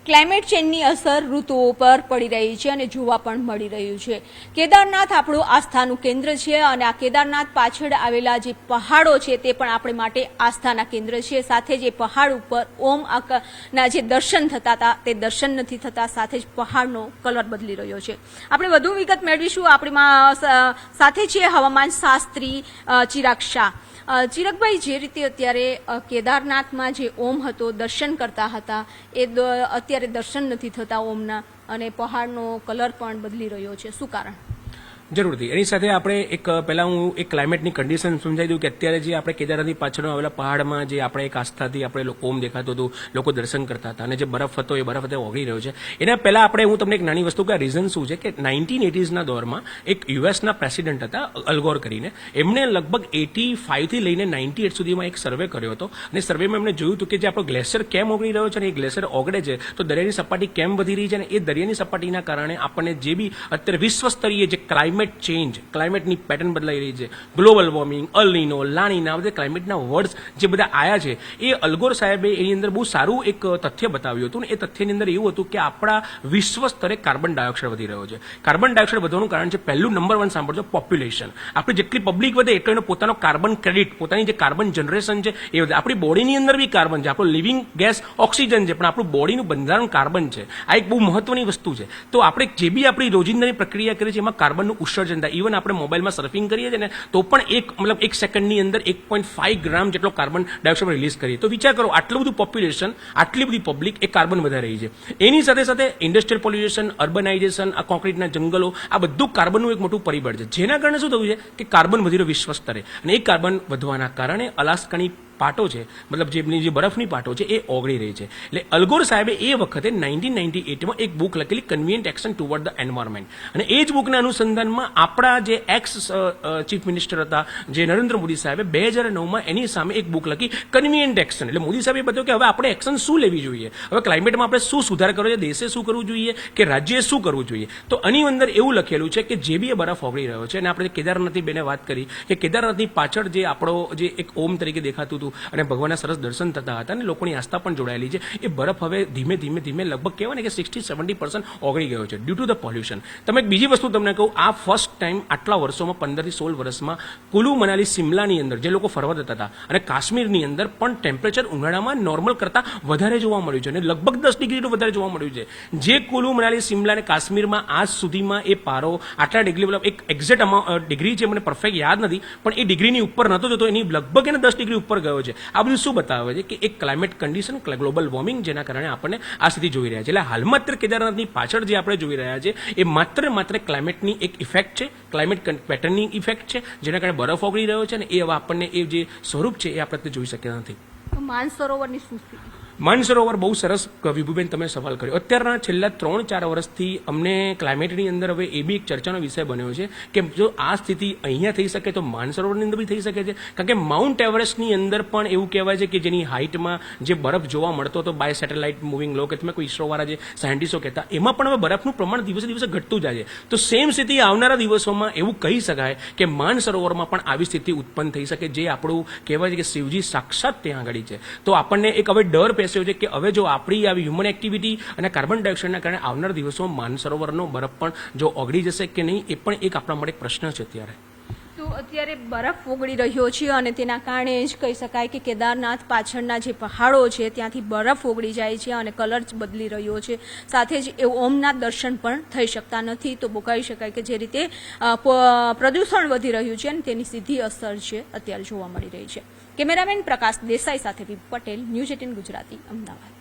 Climate ચેન્જની અસર ઋતુઓ પર પડી રહી છે અને જોવા પણ મળી રહ્યું છે। કેદારનાથ આપણું આસ્થાનું કેન્દ્ર છે અને આ કેદારનાથ પાછળ આવેલા જે પહાડો છે તે પણ આપણે માટે આસ્થાના કેન્દ્ર છે। સાથે જ પહાડ ઉપર ઓમ ના જે દર્શન થતા હતા તે દર્શન નથી થતા, સાથે જ પહાડનો કલર બદલી રહ્યો છે। આપણે વધુ વિગત મેળવીશું। આપણી સાથે છે હવામાન શાસ્ત્રી ચિરાગ શાહ। ચિરાગભાઈ, જે રીતે અત્યારે કેદારનાથમાં જે ઓમ હતો, દર્શન કરતા હતા, એ અત્યારે દર્શન નથી થતા ઓમના અને પહાડનો કલર પણ બદલી રહ્યો છે, શું કારણ? જરૂરથી એની સાથે આપણે પહેલાં હું એક ક્લાઇમેટની કન્ડિશન સમજાવી દઉં કે અત્યારે જે આપણે કેદારનાથની પાછળ આવેલા પહાડમાં જે આપણે એક આસ્થાથી આપણે ઓમ દેખાતું હતું, લોકો દર્શન કરતા હતા અને જે બરફ હતો એ બરફ અત્યારે ઓગળી રહ્યો છે। એના પહેલાં આપણે હું તમને એક નાની વસ્તુ કે આ રીઝન શું છે કે 1980s દોરમાં એક યુએસના પ્રેસિડેન્ટ હતા અલગોર કરીને, એમણે લગભગ 85થી લઈને 98 સુધીમાં એક સર્વે કર્યો હતો અને સર્વેમાં એમણે જોયું હતું કે જે આપણો ગ્લેશિયર કેમ ઓગળી રહ્યો છે અને એ ગ્લેશિયર ઓગળે છે તો દરિયાની સપાટી કેમ વધી રહી છે અને એ દરિયાની સપાટીના કારણે આપણને જે બી અત્યારે વિશ્વ સ્તરીય જે ક્લાઇમેટ ચેન્જ, ક્લાઇમેટની પેટર્ન બદલાઈ રહી છે, ગ્લોબલ વોર્મિંગ, અલનીનો, લાનીના, બધા ક્લાઇમેટના વર્ડ્સ જે બધા આયા છે, એ અલગોર સાહેબે એની અંદર બહુ સારું એક તથ્ય બતાવ્યું હતું અને એ તથ્યની અંદર એવું હતું કે આપણા વિશ્વ સ્તરે કાર્બન ડાયોક્સાઇડ વધી રહ્યો છે। કાર્બન ડાયોક્સાઇડ વધવાનું કારણ છે, પહેલું નંબર 1 સાંભળજો, પોપ્યુલેશન। આપણી જેટલી પબ્લિક વધે એટલો એનો પોતાનો કાર્બન ક્રેડિટ, પોતાની જે કાર્બન જનરેશન છે એ વધે। આપણી બોડીની અંદર બી કાર્બન છે, આપણું લિવિંગ ગેસ ઓક્સિજન છે, પણ આપણું બોડીનું બંધારણ કાર્બન છે। આ એક બહુ મહત્વની વસ્તુ છે। તો આપણે જે બી આપણી રોજિંદાની પ્રક્રિયા કરીએ છીએ એમાં કાર્બનનું ઉત્સર્જન થાય। ઇવન આપણે મોબાઈલમાં સર્ફિંગ કરીએ છીએ ને તો પણ એક સેકન્ડની અંદર 1.5 ગ્રામ જેટલો કાર્બન ડાયોક્સાઇડ રિલીઝ કરીએ। તો વિચાર કરો, આટલું બધું પોપ્યુલેશન, આટલી બધી પબ્લિક એ કાર્બન વધારી રહી છે। એની સાથે સાથે ઇન્ડસ્ટ્રીયલ પોલ્યુશન, અર્બનાઇઝેશન, આ કોન્ક્રીટના જંગલો, આ બધું કાર્બનનું એક મોટું પરિબળ છે, જેના કારણે શું થયું છે કે કાર્બન વધી રહ્યો વિશ્વ સ્તરે અને એ કાર્બન વધવાના કારણે અલાસ્કાની પાટો છે, મતલબ જેમની જે બરફની પાટો છે એ ઓગળી રહી છે। એટલે અલગોર સાહેબે એ વખતે 1998માં એક બુક લખેલી, convenient action toward the environment, અને એ જ બુકના અનુસંધાનમાં આપણા જે એક્સ ચીફ મિનિસ્ટર હતા જે નરેન્દ્ર મોદી સાહેબે 2009માં એની સામે એક બુક લખી, કન્વીનિયન્ટ એક્શન। એટલે મોદી સાહેબે બતાવ્યું કે હવે આપણે એક્શન શું લેવી જોઈએ, હવે ક્લાઇમેટમાં આપણે શું સુધાર કરવો જોઈએ, દેશે શું કરવું જોઈએ કે રાજ્યએ શું કરવું જોઈએ। તો આની અંદર એવું લખેલું છે કે જે બી એ બરફ ઓગળી રહ્યો છે, અને આપણે કેદારનાથની બેને વાત કરી કે કેદારનાથની પાછળ જે આપણો જે એક ઓમ તરીકે દેખાતું હતું અને ભગવાનના સરસ દર્શન થતા હતા અને લોકોની આસ્થા પણ જોડાયેલી છે, એ બરફ હવે ધીમે ધીમે લગભગ કહેવાય ને કે 60-70% ઓગળી ગયો છે ડ્યુ ટુ ધ પોલ્યુશન। તમે એક બીજી વસ્તુ તમને કહું, આ ફર્સ્ટ ટાઈમ આટલા વર્ષોમાં 15થી 16 વર્ષમાં કુલુ મનાલી સિમલાની અંદર જે લોકો ફરવા જતા હતા અને કાશ્મીરની અંદર પણ ટેમ્પરેચર ઉનાળામાં નોર્મલ કરતાં વધારે જોવા મળ્યું છે અને લગભગ 10 ડિગ્રીનું વધારે જોવા મળ્યું છે। જે કુલુ મનાલી સિમલા અને કાશ્મીરમાં આજ સુધીમાં એ પારો આટલા ડિગ્રી, મતલબ એક એક્ઝેક્ટ ડિગ્રી છે, મને પરફેક્ટ યાદ નથી, પણ એ ડિગ્રીની ઉપર નહોતો જતો, એની લગભગ એને 10 ડિગ્રી ઉપર ગયો છે। આ બધું શું બતાવે છે કે એક ક્લાઇમેટ કન્ડિશન, ગ્લોબલ વોર્મિંગ, જેના કારણે આપણને આ સ્થિતિ જોઈ રહ્યા છે। એટલે હાલમાં અત્યારે કેદારનાથની પાછળ જે આપણે જોઈ રહ્યા છે એ માત્ર ક્લાઇમેટની એક ઇફેક્ટ છે, ક્લાઇમેટ પેટર્નની ઇફેક્ટ છે, જેના કારણે બરફ ઓગળી રહ્યો છે અને એ હવે આપણને એ જે સ્વરૂપ છે એ આપણે જોઈ શક્યા નથી। માનસરોવરની શું સ્થિતિ? માનસરોવર, બહુ સરસ વિભુબેન તમે સવાલ કર્યો। અત્યારના છેલ્લા 3-4 વર્ષથી અમને ક્લાઇમેટની અંદર હવે એ બી એક ચર્ચાનો વિષય બન્યો છે કે જો આ સ્થિતિ અહીંયા થઈ શકે તો માનસરોવરની અંદર બી થઈ શકે છે, કારણ કે માઉન્ટ એવરેસ્ટની અંદર પણ એવું કહેવાય છે કે જેની હાઇટમાં જે બરફ જોવા મળતો હતો બાય સેટેલાઇટ મૂવિંગ લો, કે તમે કોઈ ઇસરોવાળા જે સાયન્ટિસ્ટો કહેતા, એમાં પણ હવે બરફનું પ્રમાણ દિવસે દિવસે ઘટતું જાય છે। તો સેમ સ્થિતિ આવનારા દિવસોમાં એવું કહી શકાય કે માનસરોવરમાં પણ આવી સ્થિતિ ઉત્પન્ન થઈ શકે, જે આપણું કહેવાય છે કે શિવજી સાક્ષાત ત્યાં આગળ છે। તો આપણને એક હવે ડર છે કે હવે જો આપણી આવી હ્યુમન એક્ટિવિટી અને કાર્બન ડાયોક્સાઇડના કારણે આવનાર દિવસોમાં માનસરોવરનો બરફ પણ જો ઓગળી જશે કે નહીં, એ પણ એક આપણા માટે પ્રશ્ન છે અત્યારે। તો અત્યારે બરફ ઓગળી રહ્યો છે અને તેના કારણે જ કહી શકાય કે કેદારનાથ પાછળના જે પહાડો છે ત્યાંથી બરફ ઓગળી જાય છે અને કલર બદલી રહ્યો છે, સાથે જ એ ઓમના દર્શન પણ થઈ શકતા નથી। તો કહી શકાય કે જે રીતે પ્રદૂષણ વધી રહ્યું છે અને તેની સીધી અસર છે અત્યારે જોવા મળી રહી છે। કેમેરામેન પ્રકાશ દેસાઈ સાથે પટેલ, ન્યૂઝ 18 ગુજરાતી, અમદાવાદ।